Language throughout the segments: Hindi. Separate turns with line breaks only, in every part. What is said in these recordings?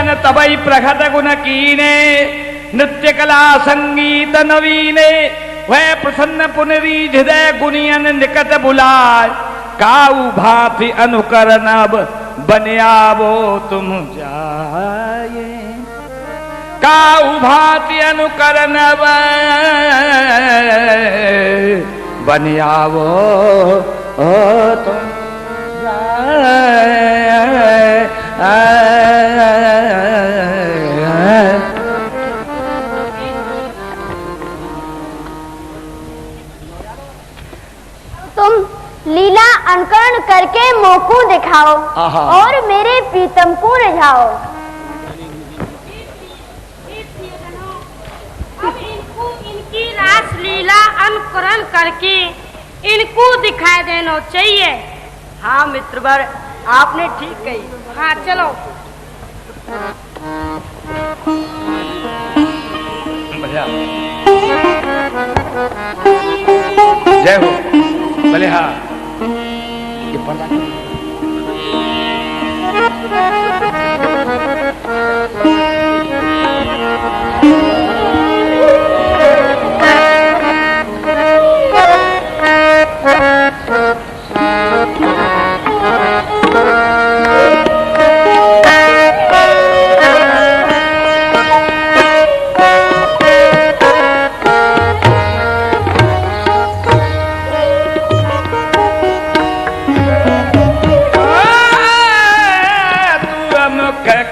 मन तबई प्रखत गुण कीने, नृत्य कला संगीत नवीने, वह प्रसन्न पुनरी हृदय गुनियन निकट बुलाय, काऊ भांति अनुकरण अब बनियावो तुम जाए, काऊ भांति अनुकरण अब बनियावो तुम जाए।
तुम लीला अनुकरण करके मोको दिखाओ और मेरे प्रीतम को रिझाओ।
अब इनको इनकी रास लीला अनुकरण करके इनको दिखाई देना चाहिए।
हाँ मित्रवर, आपने ठीक कही।
हाँ चलो।
जय हो। भले हाँ, ये पर्दा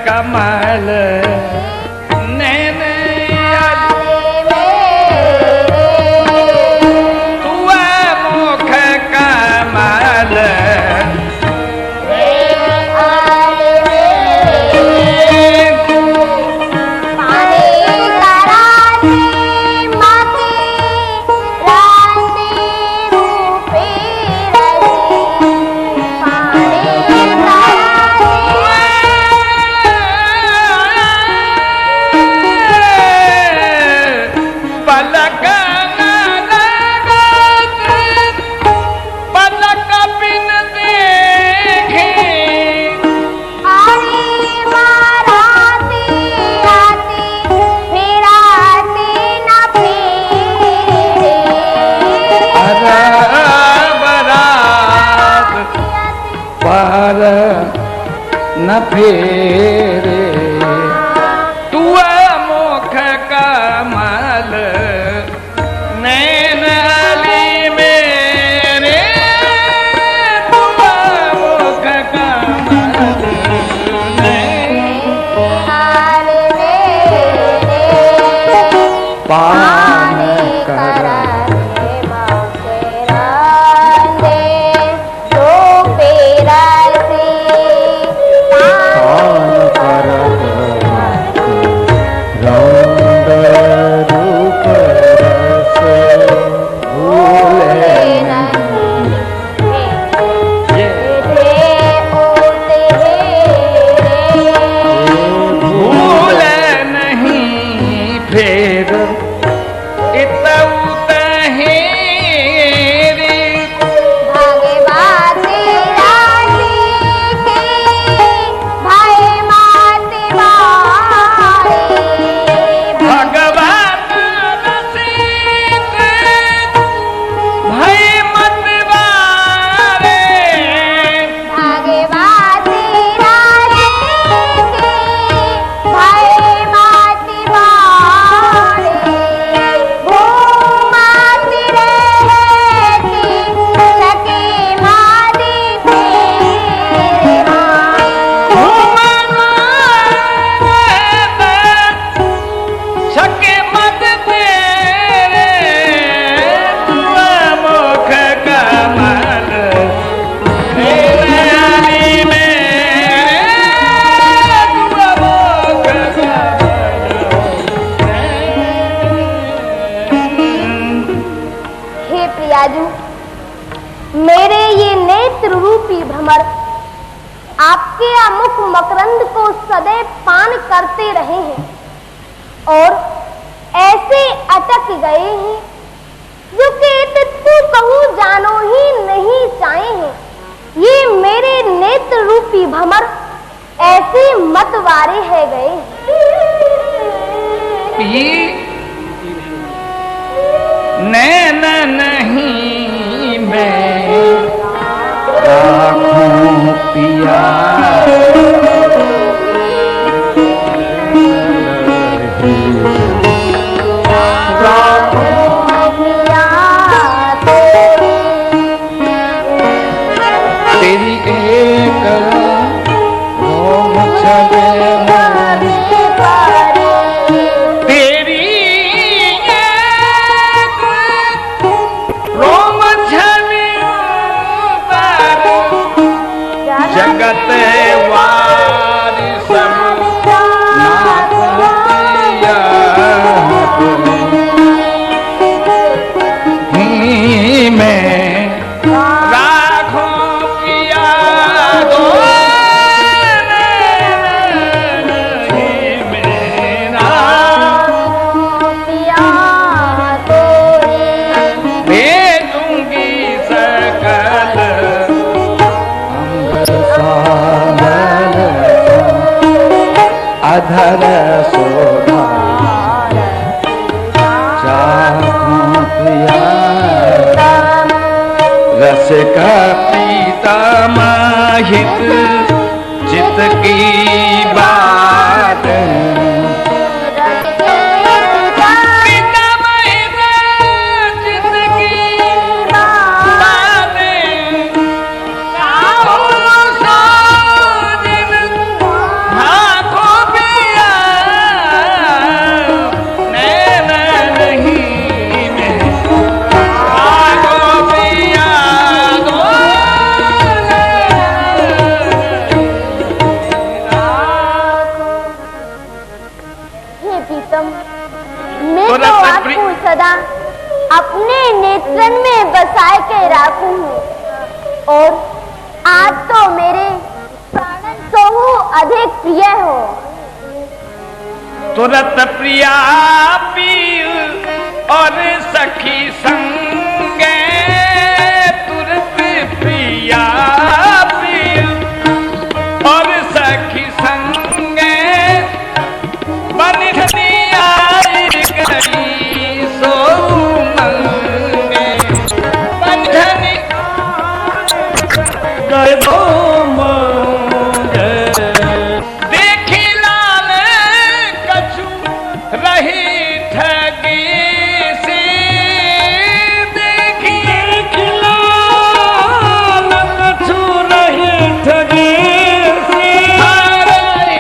कमल नैन तू मुख कमल न फेरे तू मुख कमल नैन अली मेरे, तू मुख कमल पान कर
मेरे ये नेत्र रूपी भ्रमर आपके अमुख मकरंद को सदैव पान करते रहे हैं और ऐसे अटक गए हैं जो कि तू कहूँ जानो ही नहीं चाहे हैं। ये मेरे नेत्र रूपी भ्रमर ऐसे मत कुंवारे है गए।
नैन नहीं मैं राखूं पिया, तेरी एक रोम चले तेरी एक रोम छले जगत वारी सब नाथ पिया, मैं अधर शोभा चाहूं प्रिया, रस का पीता माहित चित की बात,
सदा अपने नेत्रन में बसाए के राखूं हूँ, और आज तो मेरे प्राणन तो अधिक प्रिय हो।
तुरत प्रिया पीर और सखी संगे, तुरत प्रिया पीर और सखी संगे, बंधनी आई गई सो मंगे, बंधनी गए दो मंगे, देखी लाल कछु रही ठगी सी, देखी लाल कछु रही ठगी सी, रही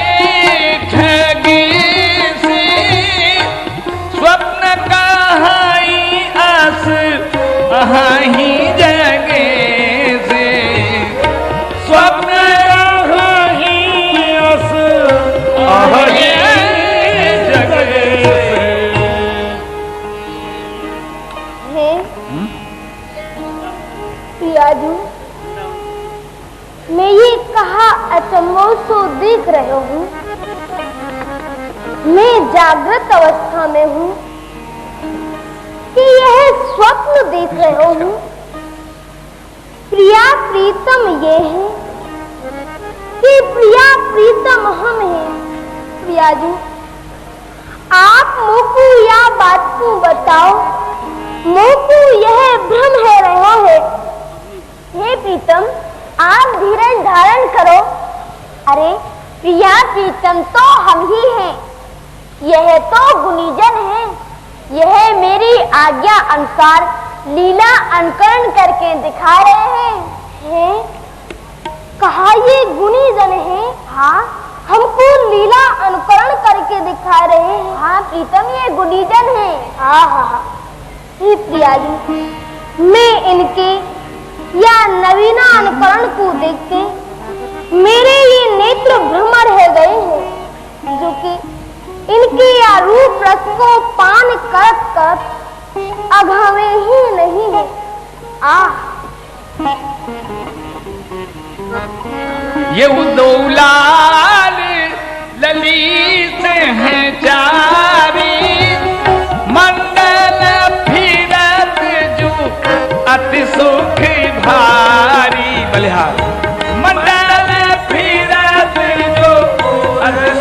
ठगी सी, स्वप्न कहाई आस अहाही जगे से, स्वप्न कहाई आस अहाही जगे से।
हे पियाजू, मैं ये कहा अचंभव सो देख रहे हूँ। मैं जागृत अवस्था में हूँ कि यह स्वप्न देख रहे हूँ। प्रिया प्रीतम ये है कि प्रिया प्रीतम हम हैं। प्रियाजू, आप मोकू या बात को बताओ, मोकू यह भ्रम है रहा है। हे प्रीतम, आप धीरज धारण करो। अरे प्रिया प्रीतम तो हम ही हैं, यह तो गुनीजन है। यह मेरी आज्ञा अनुसार लीला अनुकरण करके दिखा रहे हैं। कहा ये गुनीजन है? हाँ, हमको लीला अनुकरण करके दिखा रहे हैं। हाँ प्रीतम, ये गुनीजन है। हाँ हाँ हाँ। हे प्रियाजी, मैं इनके या नवीना अनुकरण को देखते मेरे ये नेत्र भ्रमर है गए हैं, जो कि इनके या रूप रस को पान करत करत अघावे ही नहीं है।
ये उदौलाल ललित हैं चारी, मंडल फिरत जो अति सुख भारी। बलिहार मंडल फिरत जो अति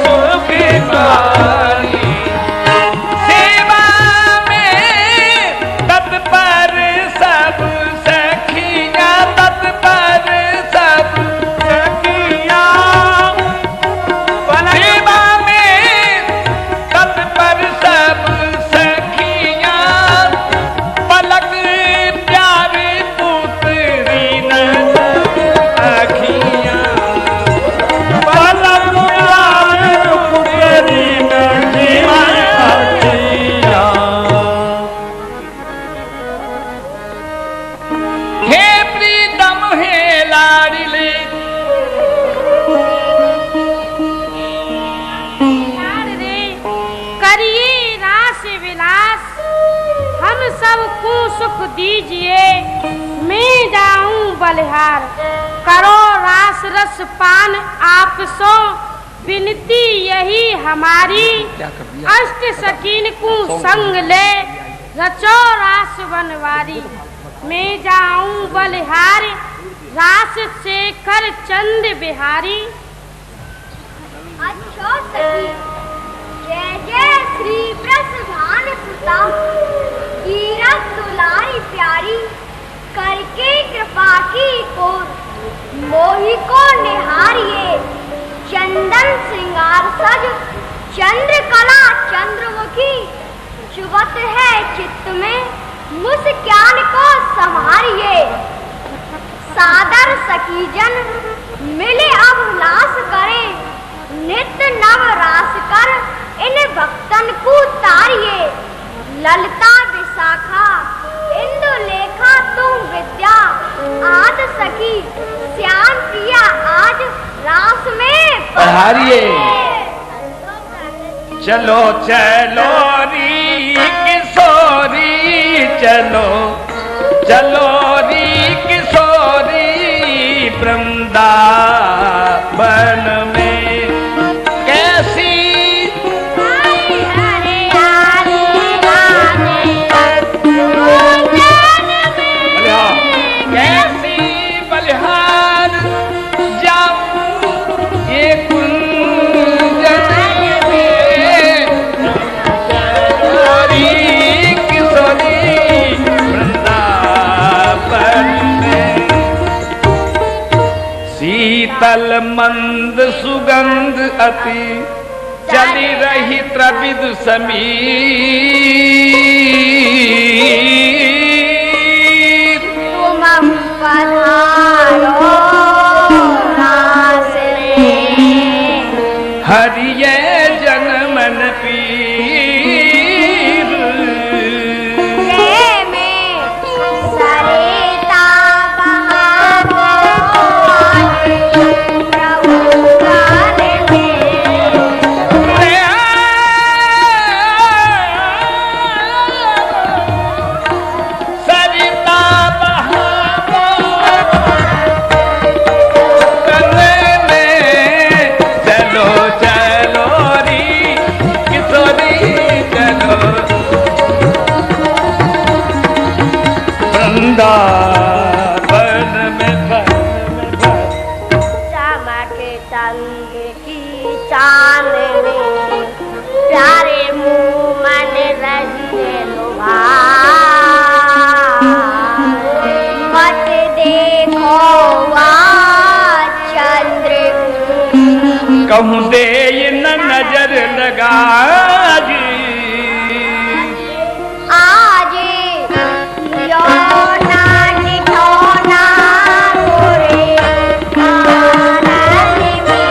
दीजिए, मैं जाऊं बलिहार। करो रास रस पान आप सो, विनती यही हमारी। अष्ट सकीन को संग ले, रचो रास बनवारी। मैं जाऊं बलिहार, रास शेखर चंद बिहारी।
अच्छा सखी, जय जय श्री वृषभान सुता, कीरत दुलारी प्यारी। करके कृपा की को मोही को निहारिए, चंदन श्रृंगार सज चंद्रकला चंद्रमुखी। चुबत है चित्त में मुस्कान को संभारिए, सादर सखीजन मिले अब लास करे। नित्य नव रास कर इन भक्तन को तारिए, ललिता विशाखा इंदुलेखा तुम विद्या। आज सखी श्याम पिया आज रास में
पधारिए। चलो चलो री किशोरी, चलो चलो री किशोरी, वृंदावन में कैसी कैसी बलिहार जाऊं ये कुंजन में। किशोरी वृंदावन में शीतल मंद सुगंध अति, चली रही त्रिविध समीर।
तुम पधारो रास में,
हरिये जनमन पीर।
प्रेम सरिता बहाओ, प्रभु गान में।
सरिता बहाओ कने में, चलो चलो री किशोरी, चलो वृंदावन में
चमक संग की चांदनी, प्यारे मुँह मन रहे लुभा। मत देखो वहाँ चंद्र
कहूँ दे न नजर लगा जी।
आज योना निठोना गोरे आनंद में।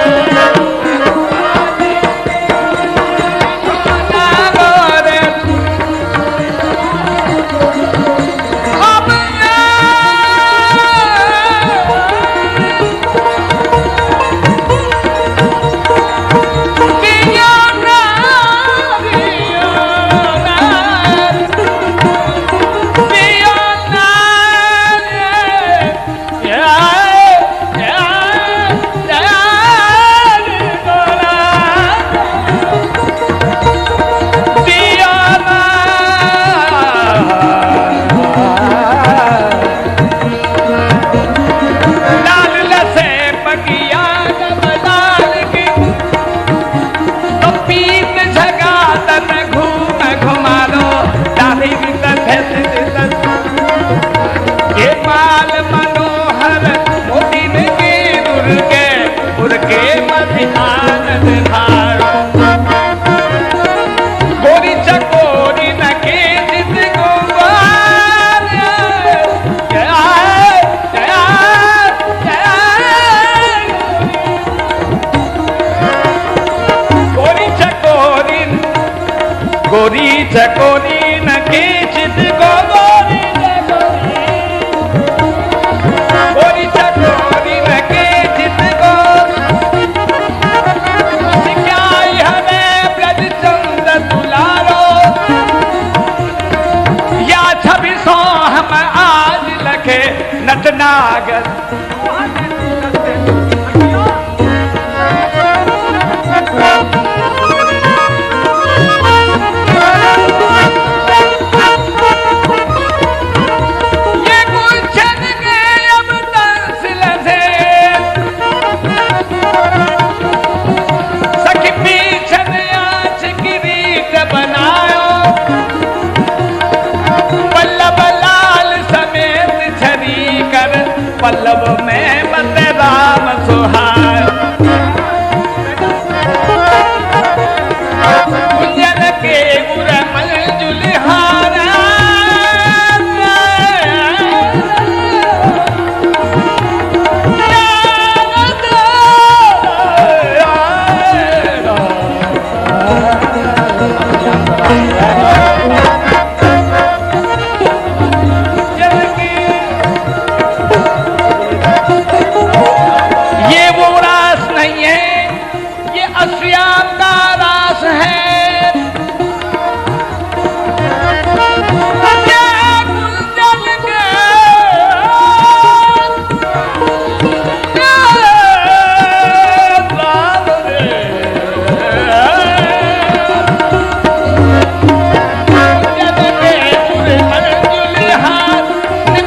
गोरी चकोरी न केचित गोरी गोरी चकोरी न केचित गोरी हमें ब्रज चंद दुलारो या छवि सो हम सुहागन ये गुलशन के अब तंसिल से सखी पीछन आँच की रीत बनायो पल्लव लाल समेत छरी कर पल्लव में मत राम सुहायो कुंजन के उरमल जुलहारा ये वो रास नहीं है, ये अश्याम का रास है। ये गुलशन के लाल रे। कुंजन के उरमल जुलहार,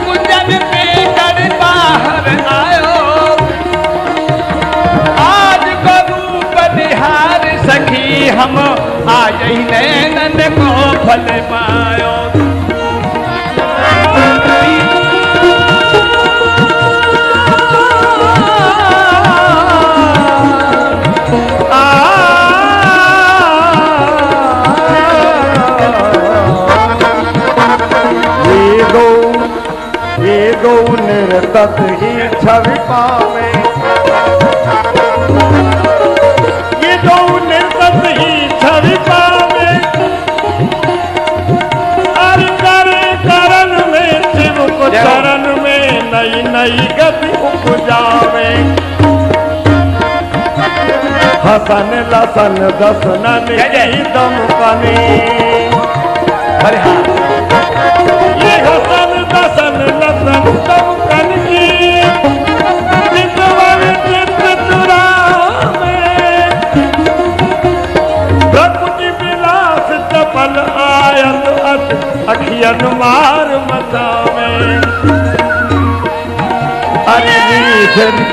कुंजन पे कर बाहर आयो आज को रूप निहार सखी हम आज ही नैनन को फल पायो
ये गौ निर्तत ही छवि पावे ये गौ निर्तत ही छवि पावे हर करे करण में शिव को चरण में नई नई गति उपजावे हसन लसन दसनन की दमकनी
अरे हाँ
ये हसन दसन लसन दमकन की चितवन चित्र तुरावे प्रकृति विलास चपल आयत अत अखियन मार मचावे अरे नीचन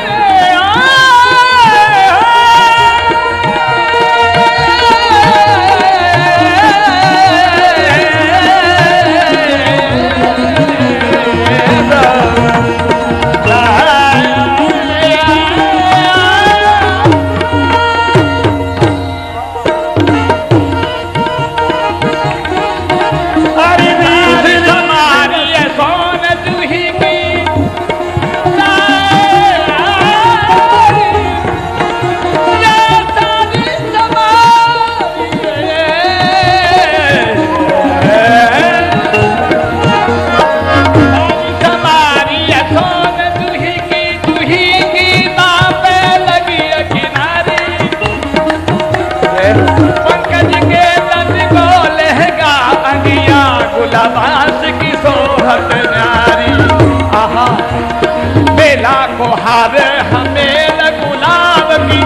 गुलाबास की सोहत न्यारी आहा बेला को हार हमें गुलाब की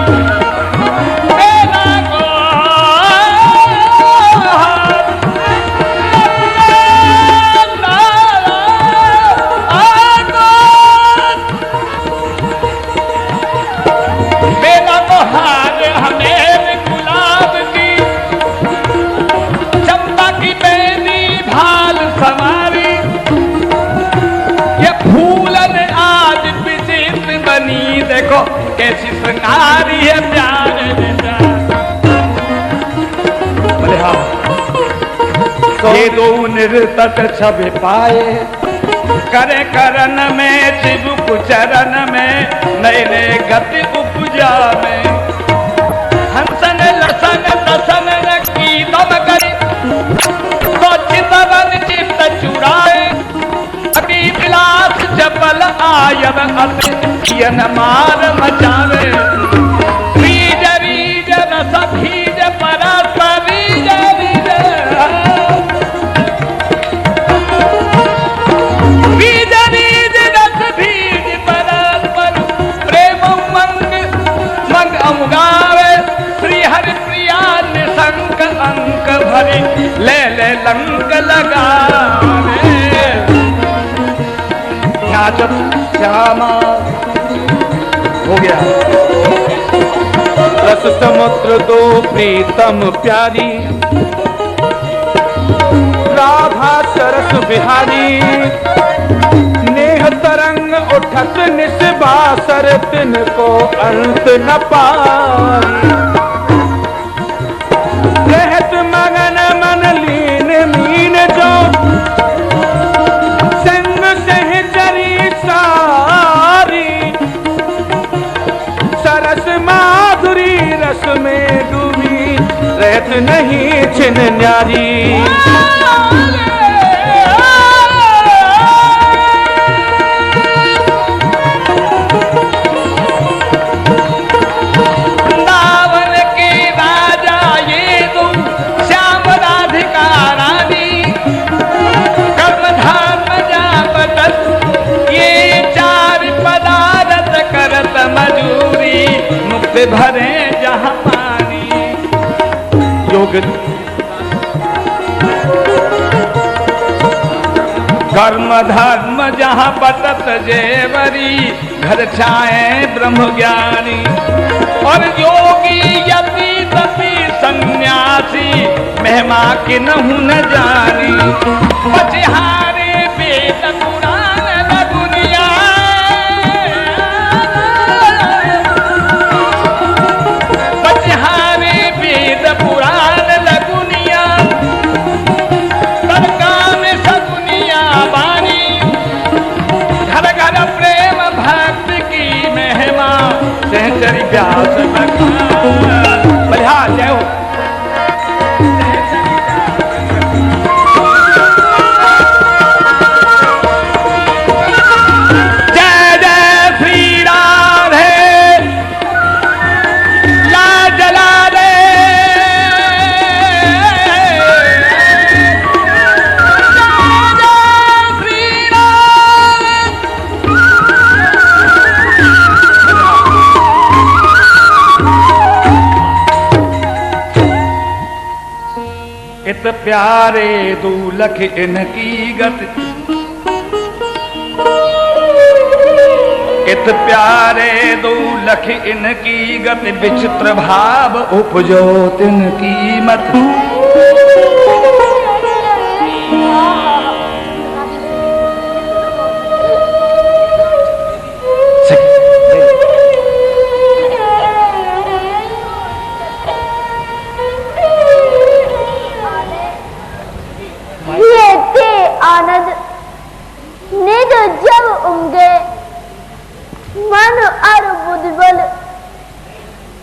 बेला को बेला को हार हमें गुलाब की चंपा की बेनी भाल सवारी ये फूलन आज विचित्र बनी देखो कैसी श्रृंगारी है प्यार बोले हाँ ये दो निर्तत छवि पाए करे करण में शिव कुचरण में नए नए गति उपजा में हंसन लसन दसन की दम करी तो चितवन चित्त चुराए अभी विलास चपल आयन अतियन मार मचावे रीज रीज रस भीज परस रीज रीज रीज रीज रस भीज ले ले लंक लगा श्यामा हो गया। रस समुद्र दो प्रीतम प्यारी, राधा सरस बिहारी, नेह तरंग उठत निस्बासर तिनको अंत न पाई। रहत मगन मन लीन मीन जो संग सहचरी सारी, सरस माधुरी रस में डूबी रहत नहीं छिन न्यारी। मजूरी मुक्त भरे जहाँ पानी योग कर्म धर्म जहाँ बटत जेवरी, घर छाए ब्रह्म ज्ञानी। और योगी यति तपी सन्यासी महिमा के नहु न जानी। पछहारे वेद पुराण दुनिया, पुराण लगुनिया, तड़का में सगुनिया बानी। घर घर प्रेम भक्ति की महिमा, सहचरी व्यास बलिहार जय हो। जय जय श्री राधे ला जला दे। इत प्यारे दूलख इनकी गति, इत प्यारे दूलख इनकी गति, विचित्र भाव उपजो तिनकी मत।
आनंद निज जब उमगे, मन और बुद्धबल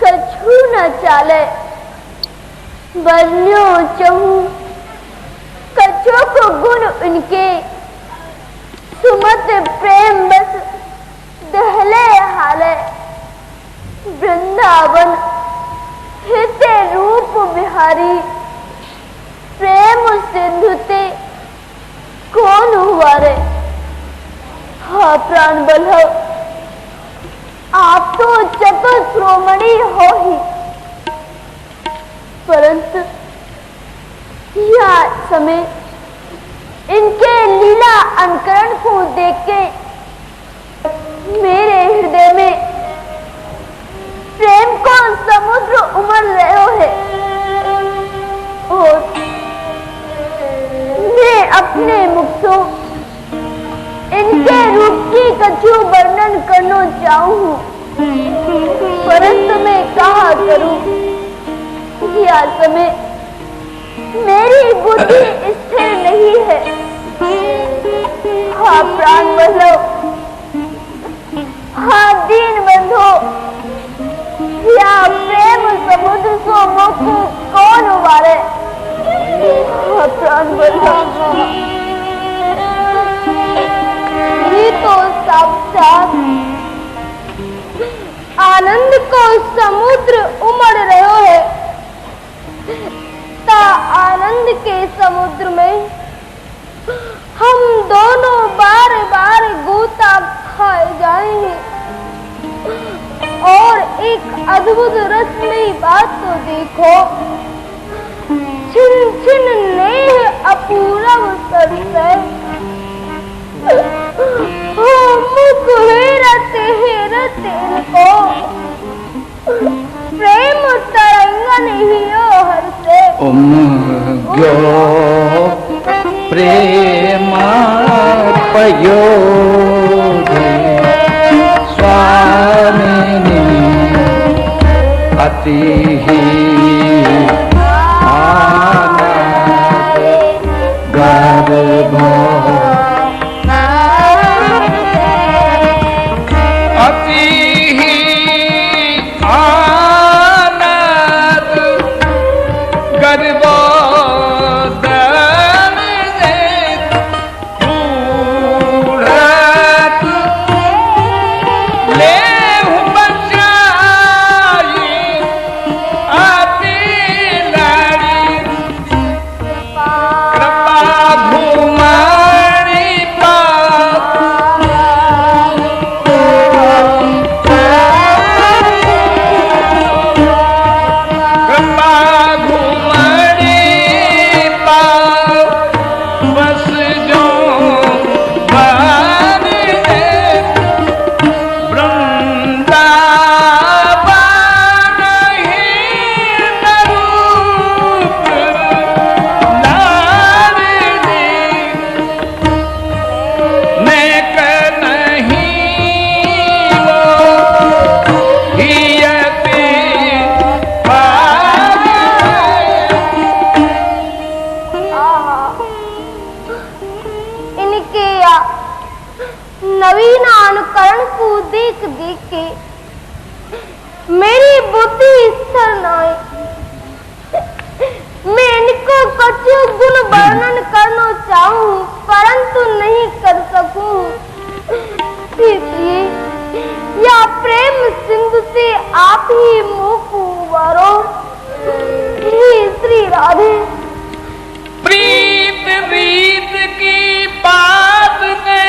कछु न चाले। बन्यो चहु कछु को गुण उनके, सुमत प्रेम बस दहले हाले। वृंदावन हिते रूप बिहारी, प्रेम सिंधुते कौन हुआ रे। हाँ प्राण बल्लभ, आप तो चतुर श्रोमणी हो ही, परंतु यह समय इनके लीला अनुकरण को देख के मेरे हृदय में प्रेम को समुद्र उमड़ रहे है। और मैं अपने मुख से इनके रूप की कछु वर्णन करना चाहूँ, परंतु मैं कहा करूँ। यह समय मेरी बुद्धि स्थिर नहीं है। हाँ प्राण बल्लभ, हाँ दीन बंधो, या प्रेम समुद्र सो मुख कौन उबारे। हाँ प्राण बल्लभ, ये तो साक्षात आनंद को समुद्र उमड़ रहे है। ता आनंद के समुद्र में हम दोनों बार बार गोता खाए जाएंगे। और एक अद्भुत रसमयी बात तो देखो, छिन छिन नेह अपूरव सरसे मुख हेरते हेरते को प्रेम तरंगन हियो हरसे
उमग्यो प्रेम पयोधे स्वामिनी अति ही आनंद गर्भो
नवीन अनुकरण को देख देख के मेरी बुद्धि स्थिर नाई। मैं इनको कुछ गुण वर्णन करना चाहूँ परंतु नहीं कर सकूँ। इसलिए या प्रेम सिंधु से आप ही मुँह को उबारो। श्री राधे
प्रीत रीत की बात ने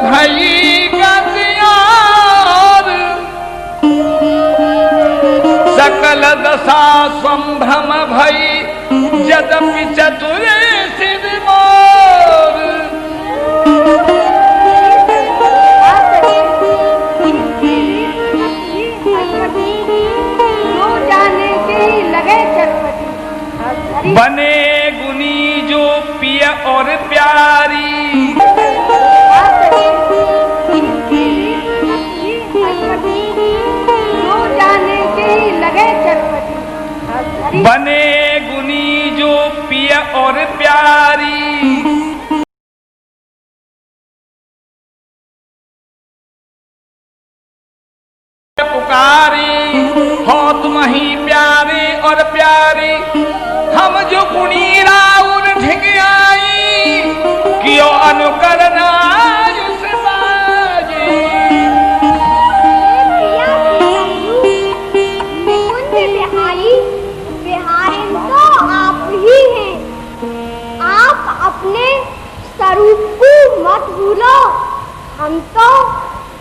भई गतियार सकल दशा संभ्रम भई यद्यपि चतुर सिद्ध मोर।
जाने के लगे चटपटी
बने गुनी जो पिय और प्यारी बने गुनी जो पिय और प्यारी। पुकारी हो तुम ही प्यारे और प्यारी हम जो गुनी राउर ढिग आई कियो अनुकरण
अपने स्वरूप को मत भूलो। हम तो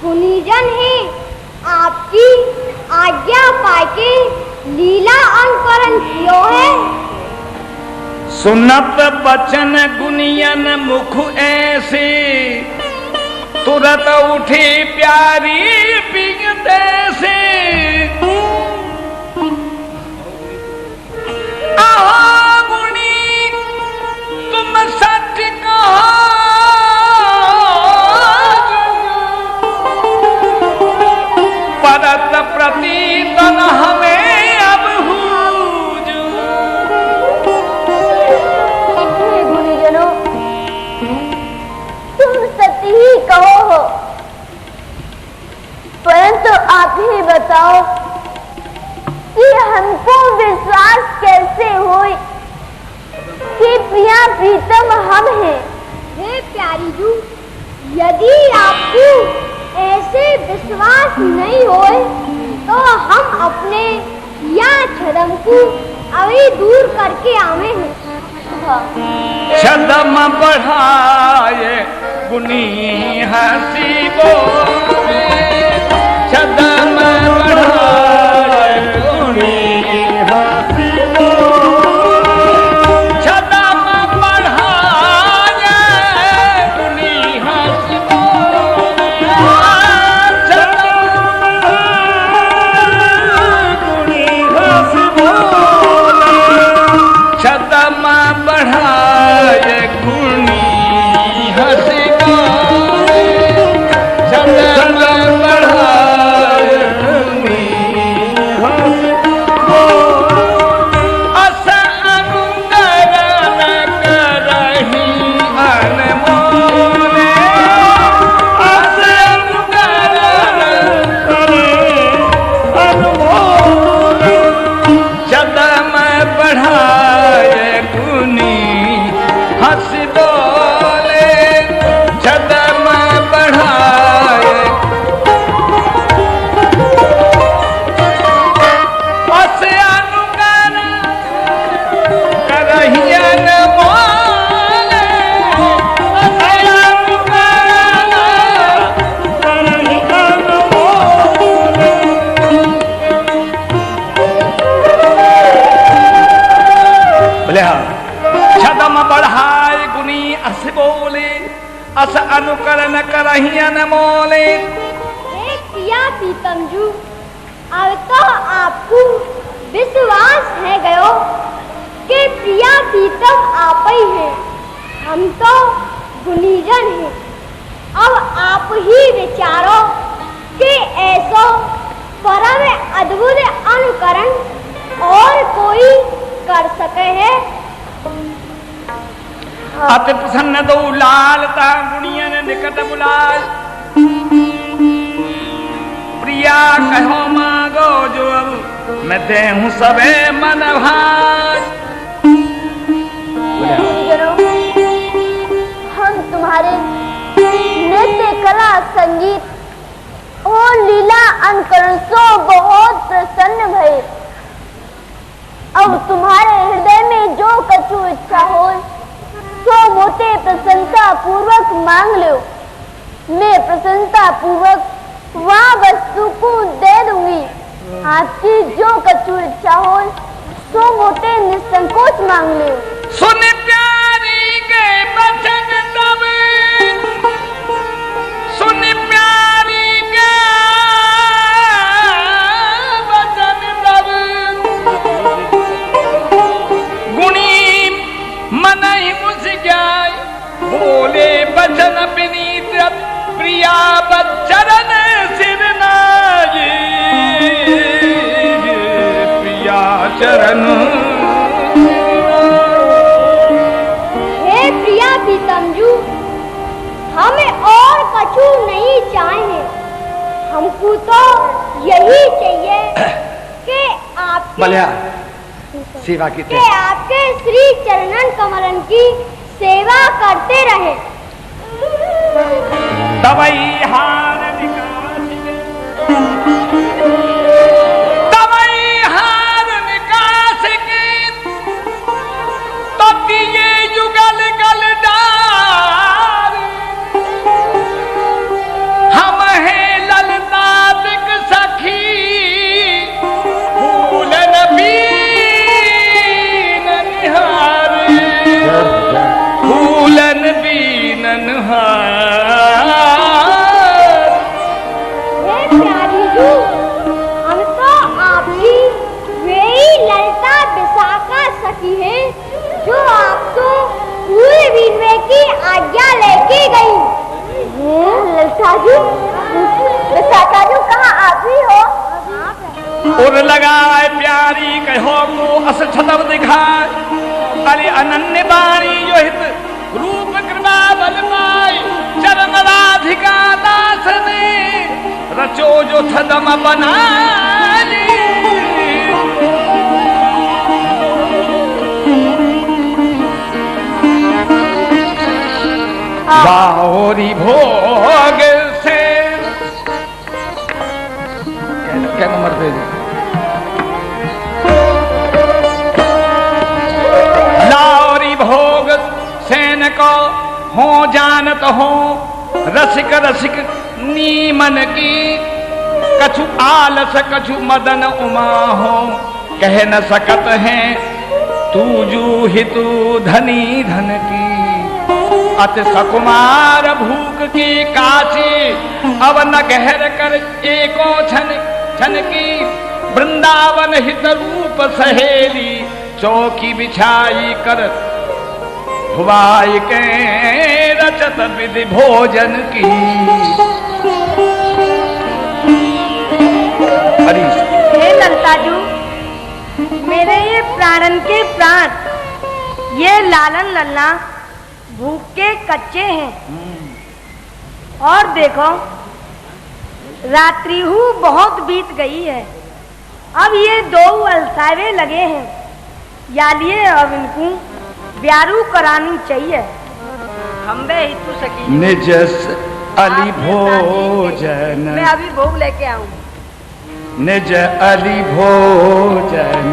गुनीजन हैं, आपकी आज्ञा पाके लीला अनुकरण कियो है।
सुनत बचन गुनियन मुख ऐसे तुरत उठी प्यारी पिगते से। सच कहा परत प्रति तन हमें अब
गुरुजनों तुम सत्य ही कहो हो, परंतु आप ही बताओ कि हमको विश्वास कैसे होए कि प्रिया प्रीतम हम हैं। हे प्यारी जू, यदि आपको ऐसे विश्वास नहीं होए तो हम अपने या धर्म को अभी दूर करके आवे हैं।
छदम बढ़ाए गुनी हंसी बोले, छदम बढ़ाए गुनी हंसी बोले, छदम बढ़ाए गुनी हंसी बोले, छदम गुनी हंसी बोले, छदम बढ़ाए गुनी हंसी बोले, छदम बढ़ाए गुनी हंसी बोले, अस अनुकरण करहि अनमोले, अस अनुकरण करहि अनमोले, छदम बढ़ाए गुनी हंसी बोले, छदम बढ़ाए, अस अनुकरण करहि अनमोले, अस अनुकरण करहि अनमोले। बोले हाँ, छदम बढ़ाए गुनी अस बोले, अस अनुकरण करहि अनमोले।
हे प्रिया पीतमजू, अब तो आपको विश्वास है गयो कि प्रिया पीतम आप ही हैं, हम तो गुनीजन हैं। अब आप ही विचारो कि ऐसो परम अद्भुत अनुकरण और कोई कर सके है।
अति प्रसन्न दो लालता गुणियन निकट बुलाय, प्रिया कहो मांगो जो अब मैं देहूं सबे मन भाज।
गुरुजनों, हम तुम्हारे नृत्य कला संगीत और लीला अनुकरण से बहुत प्रसन्न भये। अब तुम्हारे हृदय में जो कछु इच्छा हो सो मोते प्रसन्नता पूर्वक मांग लो। मैं प्रसन्नता पूर्वक वहाँ वस्तु को दे दूंगी। आपकी जो कछु इच्छा हो सो मोते निसंकोच मांग लो।
सुन प्यारी के बचन तब, सुन प्यारी के बचन तब, गुणी मन ही मुस्काय बोले बचन विनीत, प्रिया बच्चन सिर नाये, प्रिया चरण।
हे प्रिया पीतमजू, हमें और कछु नहीं चाहिए। हमको तो यही चाहिए कि आपके
बलिया सेवा की
कि आपके श्री चरणन कमलन की सेवा करते रहे।
दवाई हार निकास के, दवाई हार निकास के, तो दिए युगल गल डार, हम हैं ललता दिक सखी, फूलन बीनन हार, फूलन बीनन हार।
हे प्यारी जू, हम तो आपकी वही ललता विशाखा सखी है जो आपको पूरे बीनवे की आज्ञा लेके गई। ललता जू, विशाखा जू कहाँ आप ही हो?
उर लगाए प्यारी कहो को अस छतव दिखाए, अरे अनन्य बाणी जो हित रूप कृपा बल पाई, चरण राधिका दास ने रचो जो छदम बनाई। बाहोरी भोग से क्या नंबर पे को हो जानत हो रसिक रसिक नीमन की, कछु आलस कछु मदन उमा हो, कह न सकत है तू जू हितु धनी धन की। अति सकुमार भूख की काशी, अब न गहर कर एको छन छन की। वृंदावन हित रूप सहेली, चौकी बिछाई कर खुवाई के रचत विधि भोजन की।
हे ललताजू, मेरे ये प्राणन के प्राण, ये लालन लल्ला भूख के कच्चे हैं। और देखो रात्रि बहुत बीत गई है, अब ये 2 अलसावे लगे हैं, या लिए अब इनको ब्यारू करानी चाहिए। खम्बे ही तू सकी
निजस अली भोजन,
मैं अभी भोग लेके आऊँ।
निज अली भोजन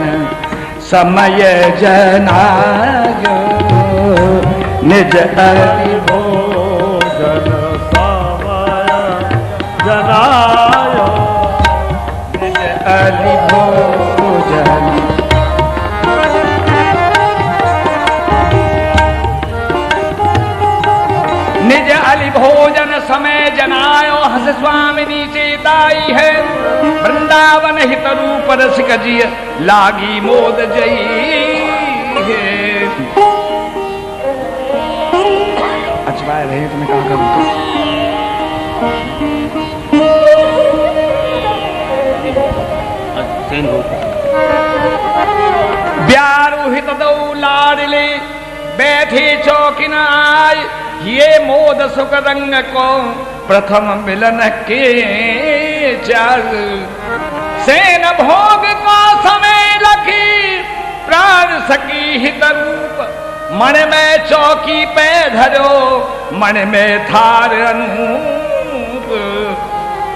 समय जनायो, निज अली
भोजन समय जनायो,
निज अली भोजन। निज अली भोजन समय जनायो, हस स्वामिनी चेताई है। वृंदावन हित रूप रसिक जिय, लागी मोद जई है। अचवाए रहे तुम्हें कहा करूँ ब्यारू हित दो लाडले, बैठे चौकिन आय। ये मोद सुख रंग को प्रथम मिलन के चाल, सेन भोग को समय लखी प्राण सकी हित रूप। मन में चौकी पे धरो, मन में थार अनूप।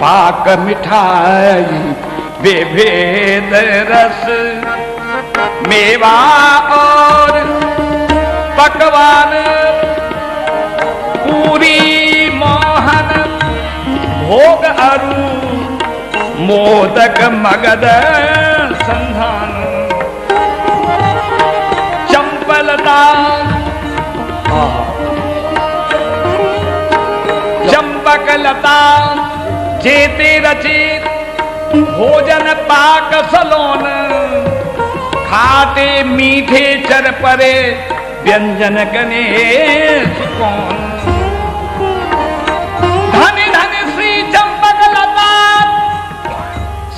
पाक मिठाई विभेद रस, मेवा और पकवान, पूरी मोहन भोग अरु, मोदक मगध संधान। चंपलता चंपकलता जेते रचित, भोजन पाक सलोन। खाटे मीठे चर परे, व्यंजन गणेश कौन। धन धन श्री चंपकलता,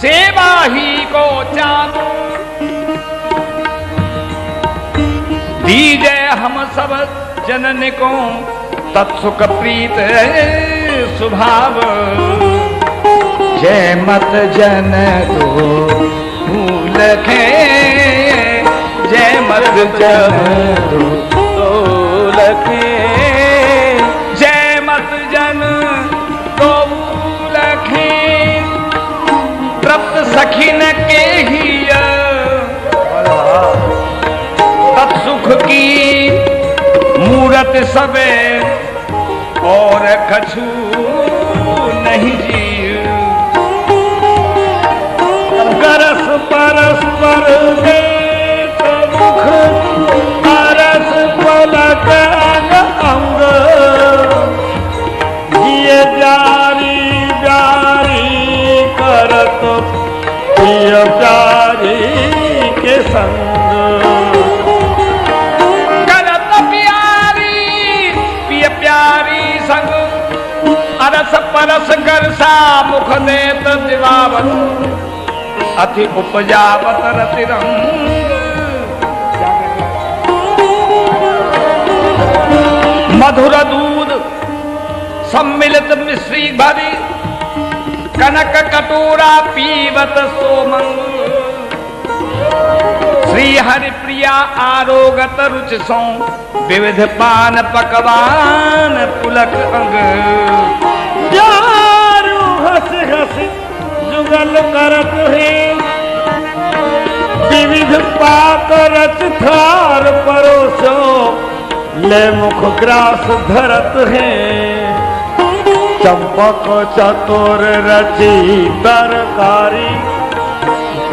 सेवा ही को चाहूं। दीजय हम सब जनन को, तत्सुख प्रीत स्वभाव। जय मत जन दो भूल खे, जय मत जन दो लखे। जय मत जन दो लखे, तृप्त सखिन के ही तत्सुख की मूरत सबे, और कछु नहीं जी।
गरस परस्पर देत मुख, अरस पलक अंग अंग। जिय जारी जारी करत, प्रिय प्यारी के संग।
करत प्यारी प्रिय प्यारी संग, अरस परस गरसा मुख देत दिवावत। अति उपजावत रतिरंग, मधुर दूध सम्मिलित मिश्री भरी, कनक कटोरा पीवत सोमंग। श्री हरि प्रिया आरोगत रुचि सो, विविध पान पकवान पुलक अंग।
जारू हस हस जुगल करत है, विविध पाक रच थार परोसो। ले मुख ग्रास धरत है चंपक चतुर रची तरकारी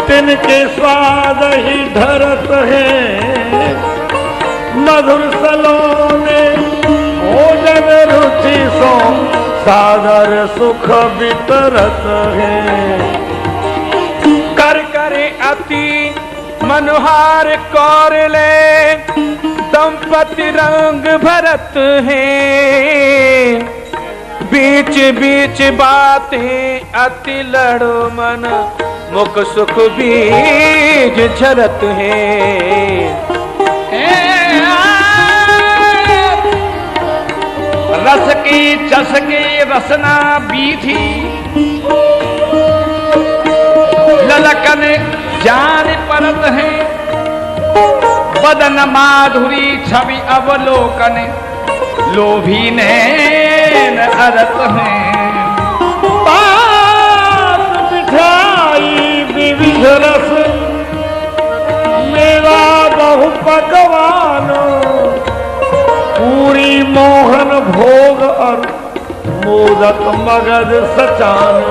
तिनके स्वाद ही धरत है मधुर सलोने भोजन रुचि सो सादर सुख वितरत है
कर करे अति मनोहार कौरले दंपति रंग भरत हैं बीच बीच बातें अति लड़ो मन मुख सुख बीज झरत हैं रस की चसके रसना बीठी ललकन जान परत है बदन माधुरी छवि अवलोकन लोभी नैन अरत है
पात मिठाई विविध रस मेवा बहु पकवान पूरी मोहन भोग और मोदक मगध सचान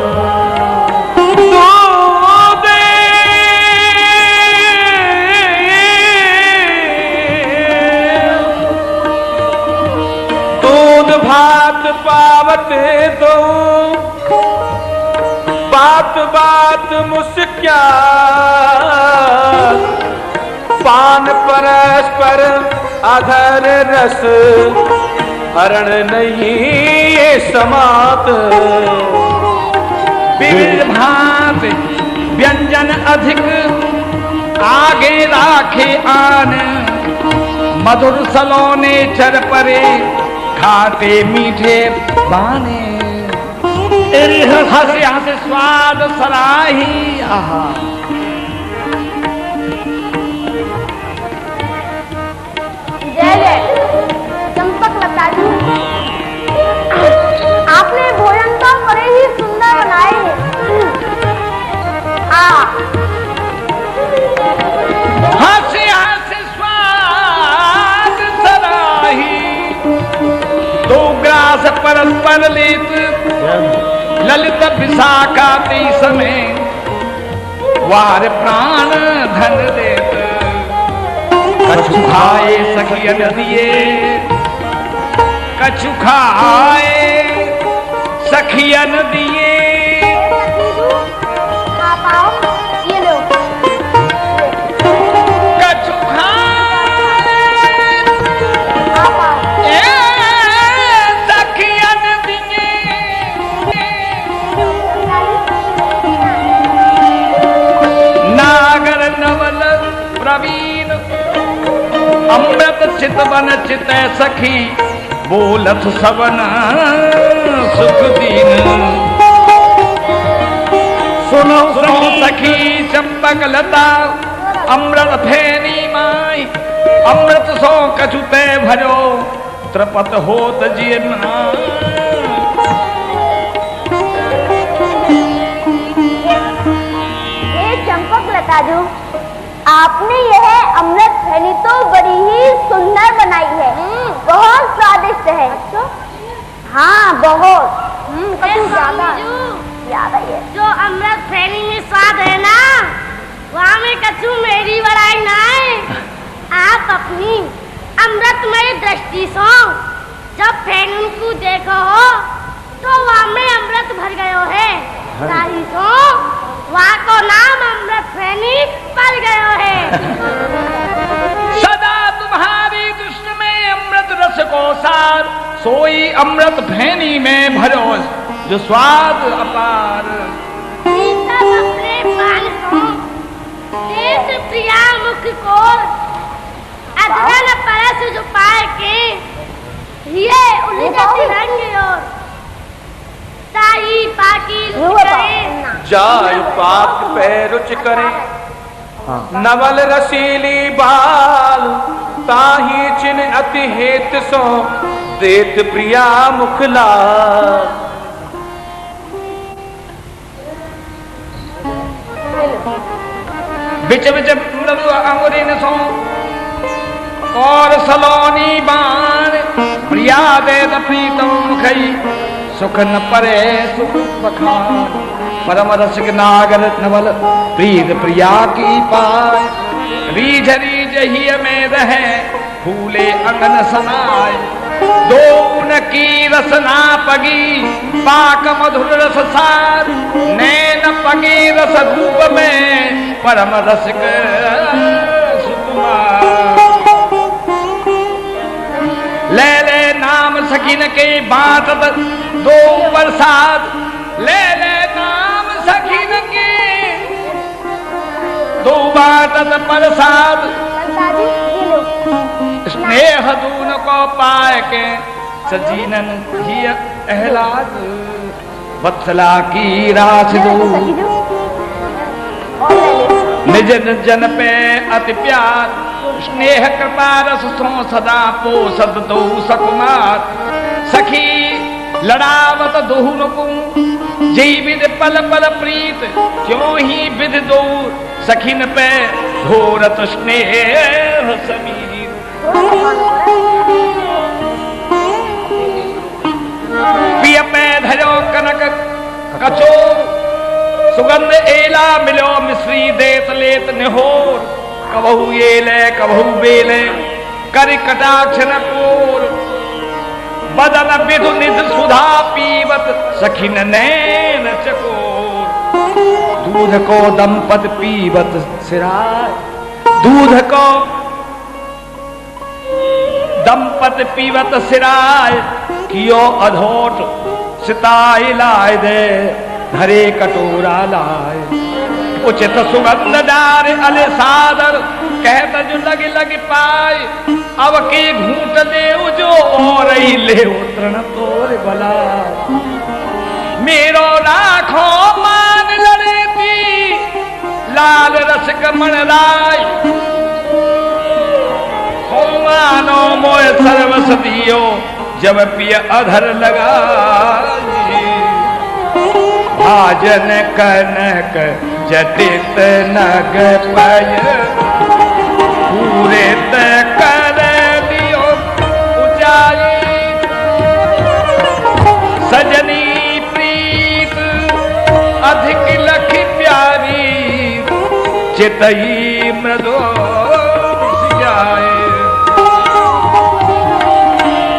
दूध भात पावत दो बात बात मुस्किया पान परस्पर अधर रस हरण नहीं ये समात विविध भात व्यंजन अधिक आगे राखे आन मधुर सलोने चर परे खाते मीठे बाने हंसे हंसे स्वाद सराही आहा
जय जय चंपक लता जी आपने भोजन तो बड़े ही सुंदर बनाए हैं
हंसे हंसे स्वाद सराही दो ग्रास परस्पर लेत ललित विशाखा समय वार प्राण धन देत कछु खाए सखियन दिए कछु खाए सखियन दिए
आप आओ ये लो
कछु खाए
आप आओ
सखियन दिए नागर नवल प्रवीण अमृत चितवन चित सखी बोलत सवन सुख दीन सुनो सुनो सखी चंपक लता अमृत फेनी माई अमृत सो कछु ते भजो त्रपत होत जीना
ये चंपक लता जो आपने यह अमृत फैनी तो बड़ी ही सुंदर बनाई है बहुत स्वादिष्ट है हाँ बहुत ज्यादा ज्यादा ही है
जो अमृत फैनी में स्वाद है ना वहाँ में कछु मेरी बड़ाई ना है आप अपनी अमृतमय दृष्टि से जब फैनी को देखो हो तो वहाँ में अमृत भर गयो है ताही सो वहाँ को नाम अमृत फैनी पड़ गयो है
सदा तुम्हारी दृष्टि में अमृत रस को सार सोई अमृत फैनी में भरो जो स्वाद अपार
सब अपने पान को देश प्रिया मुख को अदरन परस जो पाए के ये उलझत रंग और ताई पाकी करे
जाय पाक पैरुच करे नवल रसीली बाल ताही चिन अति हेत सो देत प्रिया मुखला बिच बिच मृदु अंगुरी न सो और सलोनी बाण प्रिया दे प्रीतम मुखई सुख न परे सुख बखान परम रसिक नागर नवल प्रीत प्रिया की पाय रीझ रीझ ही में रहे फूले अंगन समाय दो उनकी रसना पगी पाक मधुर रस सार नैन पगी रस रूप में परम रसिक सुकुमार ले ले नाम सखीन के बाटत दो बरसात ले ले नाम सखीन के दो बाटत बरसात
ललता जी ये लो
स्नेह दून को पाए के सजीनन ही अहलाद वत्सला की रास दो
सखी जो और ले ले
निज जन पे अति प्यार स्नेह कृपा रस सो सदा पोसद दो सकुमार सखी लड़ावत दोहुन को जई विद पल पल प्रीत क्यों ही विद दो सखिन पे घोरत स्नेह समीर पिय पे धरो कनक कचोर सुगंध एला मिलो मिश्री देत लेत निहोर कबहू ये ले कबहू बेले कर कटाक्ष न कोर बदन विधु निध सुधा पीवत सखिन नैन चकोर दूध को दंपत पीवत सिराय दूध को दंपत पीवत सिराय कियो अधोट सिताई लाय दे धरे कटोरा लाय उचित सुगंध डार अले सादर कहत जो लग लग पाए अब के घूट दे जो और ही ले तृण तोर बला मेरो राखो मान लड़ेती लाल रस कमण राय हो मानो मोय सर्वस दियो जब पिय अधर लगा भाजन कनक जटित नग पय पूरे कर दियो ऊंचाई सजनी प्रीत अधिक लख प्यारी चितई मृदो जाए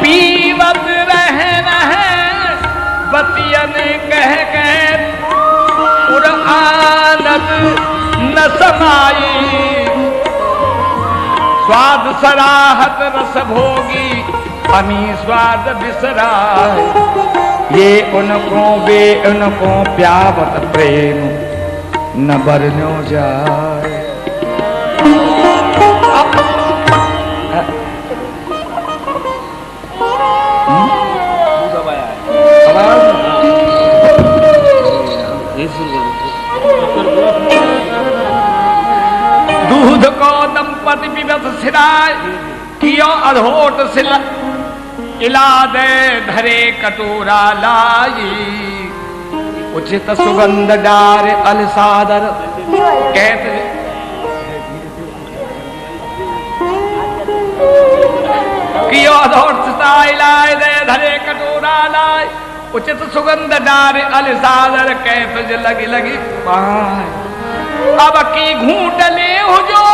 पीवत रहन है बतियन कह उर आनंद न समाई स्वाद सराहत रस भोगी अमी स्वाद बिसराय ये उनको वे उनको प्यावत प्रेम न बरनो जाए दूध को दंपति पिबत सिराय कियो अधोट सिला इला दे धरे कटोरा लाई उचित सुगंध डार अलसादर कहते कियो अधोट सिताई लाय दे धरे कटोरा लाई उचित सुगंध डार अलसादर कैफ लगी लगी पाए अब की घूट ले जो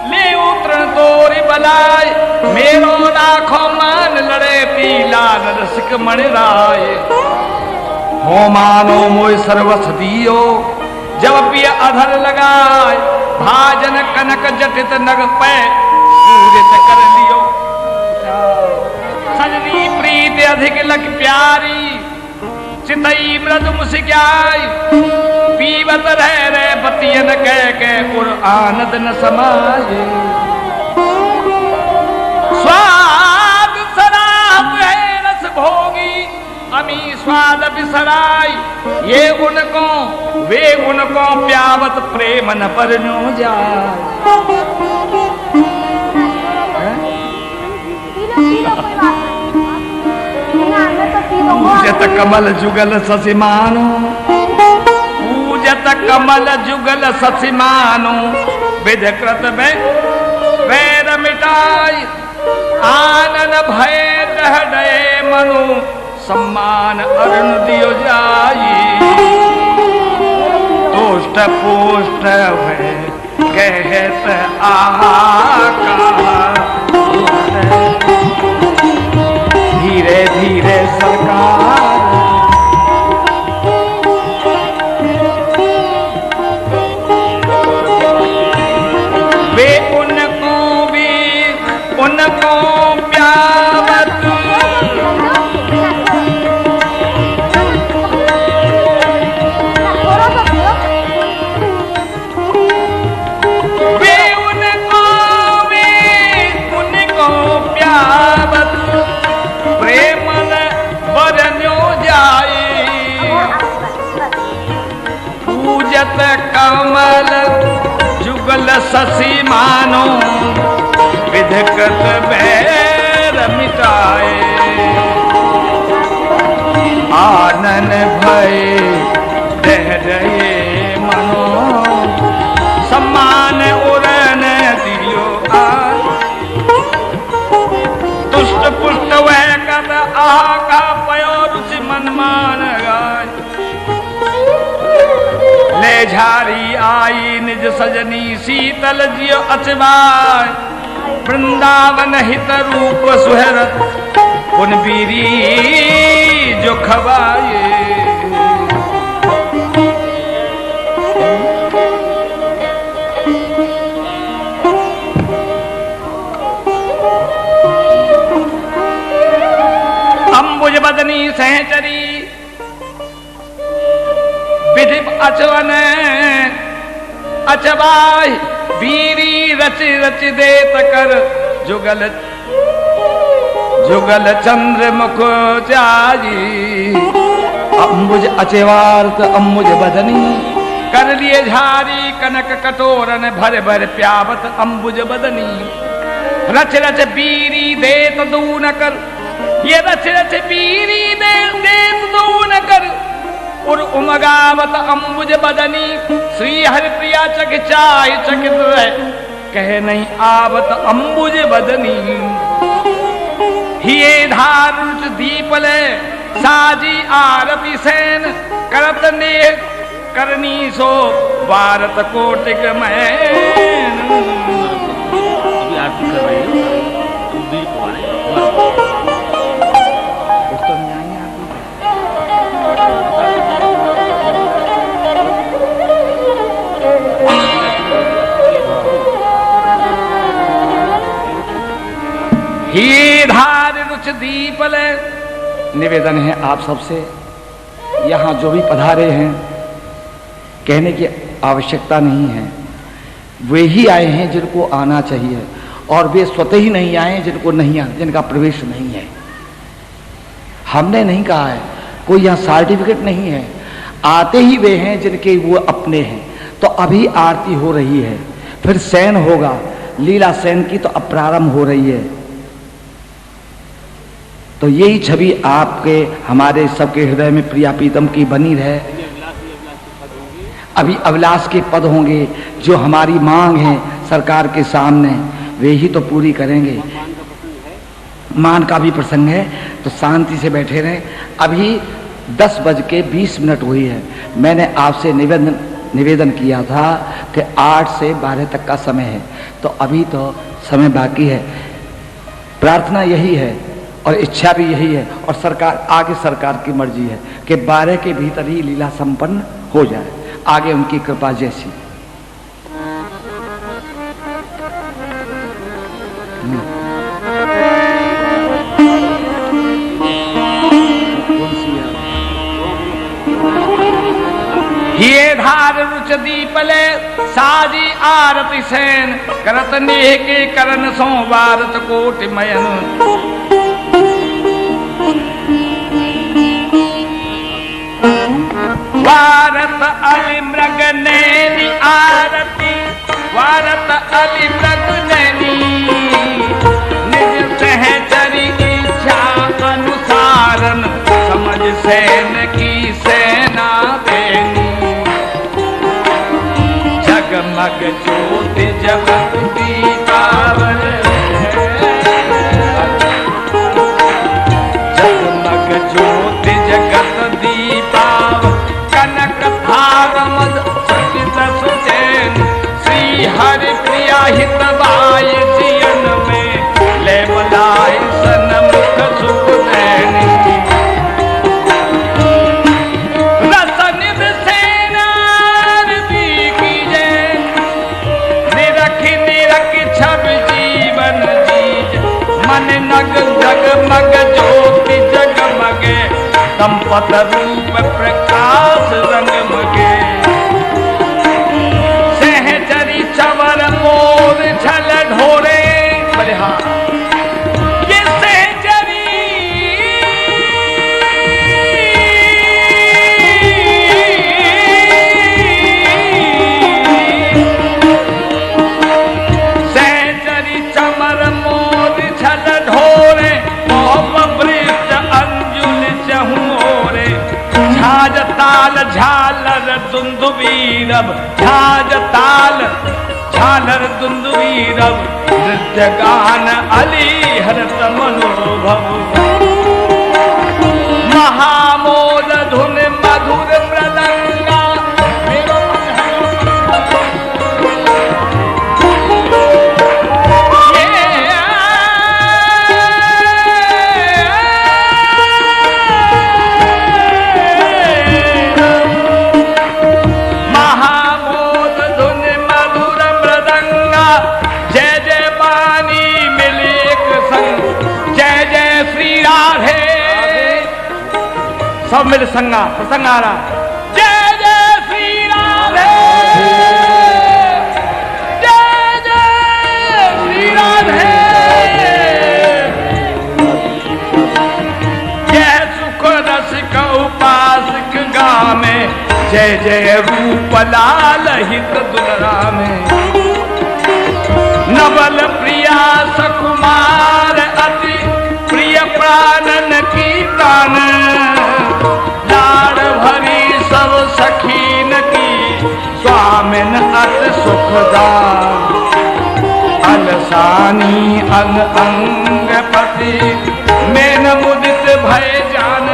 ले उतर तोरी बलाय मेरो राखो मान लड़े पीला रसिक मण राय हो मानो मोय सर्वस दियो जब पिय अधर लगाए भाजन कनक जटित नग पे पूरित कर लियो सजनी प्रीत अधिक लग प्यारी चितई मृदु मुस्काई पीवत रह बतियन कह पुर आनंद न समाये स्वाद शराब है रस भोगी अमी स्वाद बिसराई ये गुण को वे गुण को प्यावत प्रेम न परनो जाए पूजत कमल जुगल ससिमानो पूजत कमल जुगल ससिमानो विधकृत में वैर मिटाई आनन भय दह डे मनु सम्मान अरुण दियो जाई तुष्ट पुष्ट भय कहत आका धीरे धीरे सरकार वे उनको प्यावत उनको प्यावत प्रेमन बरन्यो जाए पूजत कमल जुगल शशि मानो विधकत बैर मिटाए आनन भय दह रहे मनो सम्मान उड़न दियो तुष्ट पुष्ट वह कद आका पयो रुचि मन मान गाय ले झारी आई निज सजनी शीतल जियो अचवाय वृंदावन हित रूप सुहरत उन बीरी जो खवाए अंबुज बदनी सहचरी विधि अचवन अचवाय वीरी रच रच देत कर जुगल जुगल चंद्र मुख जाई अंबुज अचेवार्त अंबुज बदनी कर लिए झारी कनक कटोरन भर भर प्यावत अंबुज बदनी रच रच बीरी देत दून कर ये रच रच बीरी देत दून कर उर उमगावत अंबुज बदनी श्री हरि प्रिया चक चाय चकित रहे कह नहीं आवत अंबुज बदनी हिये धार रुच दीपले साजी आरती सेन करत ने करनी सो भारत कोटिक मैन आरती कर रहे हो दीप वाले ही धार रुच दीपले निवेदन है आप सबसे यहाँ जो भी पधारे हैं कहने की आवश्यकता नहीं है वे ही आए हैं जिनको आना चाहिए और वे स्वतः ही नहीं आए जिनको नहीं आना जिनका प्रवेश नहीं है हमने नहीं कहा है कोई यहाँ सर्टिफिकेट नहीं है आते ही वे हैं जिनके वो अपने हैं तो अभी आरती हो रही है फिर शयन होगा लीला शयन की तो अब प्रारंभ हो रही है तो यही छवि आपके हमारे सबके हृदय में प्रिया प्रीतम की बनी रहे अभी अभिलाष के पद होंगे जो हमारी मांग है सरकार के सामने वे ही तो पूरी करेंगे मान का भी प्रसंग है तो शांति से बैठे रहे अभी 10:20 हुई है मैंने आपसे निवेदन किया था कि 8 से 12 तक का समय है तो अभी तो समय बाकी है प्रार्थना यही है और इच्छा भी यही है और सरकार की मर्जी है कि 12 के भीतर ही लीला संपन्न हो जाए आगे उनकी कृपा जैसी ये धार रुच दीपले साजी आरती सेन करत नेह के करन सो भारत कोटि मयन भारत अली मृग नैनी आरती भारत अली मृग नैनी निज सहचरी इच्छा अनुसारन समझ सेन की सेना देनी जगमग ज्योति जगत दीपावली हरि प्रिया हित बाय जियन में ले बलाय सनमुख सुख नैन की रसन सेनार भी की जय निरख छब जीवन जीज मन नग जगमग ज्योति जगमगे संपत रूप प्रकाश रंग मगे सहचरी चवर मोर छल ढोरे बलिहा ये सहचरी सहचरी चमर मोर छल ढोरे वृक्ष अंजुल चहुरे झाज ताल झालर दुंदुबीरब झाज ताल झालर दुंदुबीरब नृत्य गान अली हरत मनोभव महामोद धुन मधुर मृदंगा सब मिल संगा प्रसंग आ रहा जय जय श्री राधे जय जय श्री राधे जय सुख रसिक उपासक गामे जय जय रूप लाल हित दुलरा में नवल प्रिया सकुमार अति प्रिय प्राणन की प्राण लाड़ भरी सब सखीन की स्वामिन अत सुखदान अलसानी अंग अंग पति मेन मुदित भय जान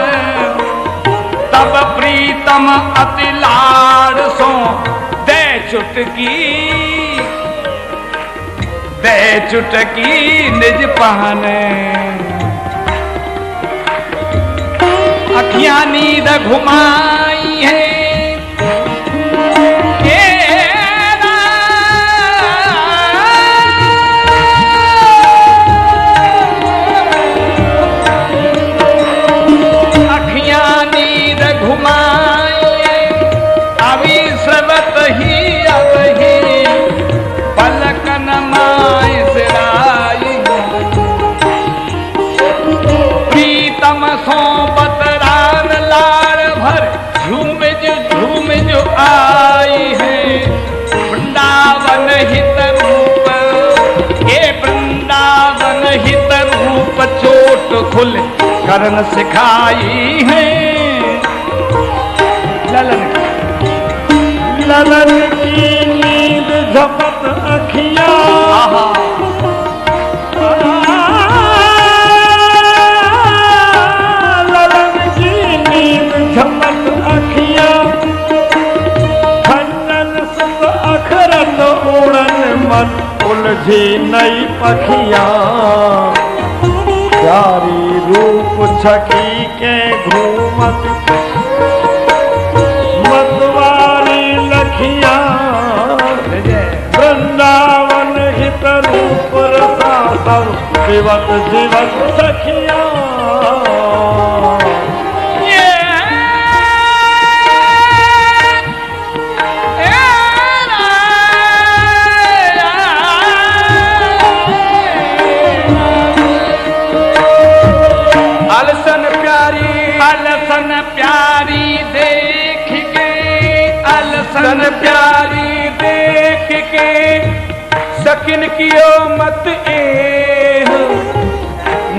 तब प्रीतम अति लाड़ सो दे चुटकी निज पहने अखियां नींद घुमाई है अखियां नींद घुमाई अभी स्रवत ही अब ही पलकन माय सिराई प्रीतम सो झूम जो आई है वृंदावन हित रूप ये वृंदावन हित रूप चोट खुल करन सिखाई है
ललन की नींद झपट अखियां ललन की नींद झपट अखियां खंडन सुख अखरन उड़न मन उलझी नई पखियां प्यारी रूप छकी के घूमत मतवारी लखियां वृंदावन हित रूप रसा सब जीवत जीवत सखियां
अलसन प्यारी देख के अलसन प्यारी देख के सकिन कियो मत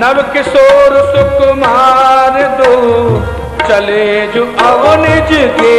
नव किशोर सुकुमार दो चले जो अवनिज के